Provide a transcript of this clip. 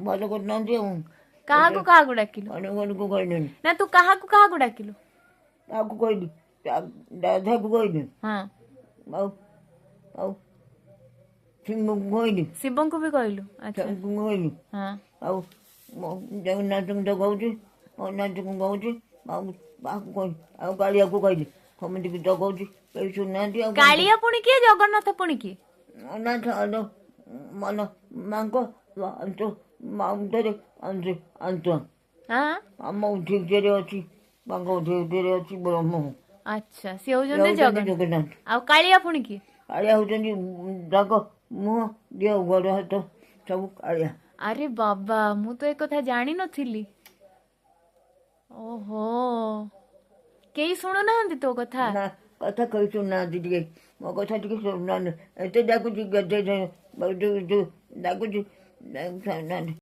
ଭଲ କରୁନାହାନ୍ତି ଆଉ କାହାକୁ କାହାକୁ ଡାକିଲୁ ଅନ୍ୟମାନଙ୍କୁ କହିଲେନି। ନା ତୁ କାହାକୁ ଡାକିଲୁ? ତାକୁ କହିଲି ରାଧାକୁ କହିଲି ହଁ ଆଉ ଆଉ ଶିବଙ୍କୁ କହିଲି ଶିବଙ୍କୁ ବି କହିଲୁ। ଆଚ୍ଛା ଶଙ୍କୁ କହିଲି ହଁ ଆଉ ଜଗନ୍ନାଥଙ୍କୁ ତ କହୁଛି ଜଗନ୍ନାଥଙ୍କୁ କହୁଛି ଆଉ କାହାକୁ କହିଲି ଆଉ କାଳିଆକୁ କହିଲି ସମିତିକି ତ କହୁଛି କେହି ଶୁଣୁନାହାନ୍ତି। ଆଉ କାଳିଆ ପୁଣି କିଏ ଜଗନ୍ନାଥ ପୁଣି କିଏ? ଅନାଥ ମନ ମାଙ୍କ ମାଉଣ୍ଟରେ ଆନ୍ତ ହଁ ଆମ ଉଠିରେ ଅଛି ମାଙ୍କ ଉଠିରେ ଅଛି ବ୍ରହ୍ମ। ଆଚ୍ଛା ସିଏ ହଉଛନ୍ତି ଜଗନ୍ନାଥ। ଆଉ କାଳିଆ ପୁଣି କିଏ? କାଳିଆ ହଉଛନ୍ତି ତାଙ୍କ ମୁହଁ ଦିଅ ଗୋଡ଼ ହାତ ସବୁ କାଳିଆ। ଆରେ ବାବା ମୁଁ ତ ଏ କଥା ଜାଣିନଥିଲି। ଓହୋ କେହି ଶୁଣୁନାହାନ୍ତି ତୋ କଥା? ନା କଥା କେହି ଶୁଣୁନାହାନ୍ତି ଟିକେ ମୋ କଥା ଟିକେ ଶୁଣୁନାହାନ୍ତି ଏତେ ଡାକୁଛି ଡାକୁଛି ଶୁଣୁନାହାନ୍ତି।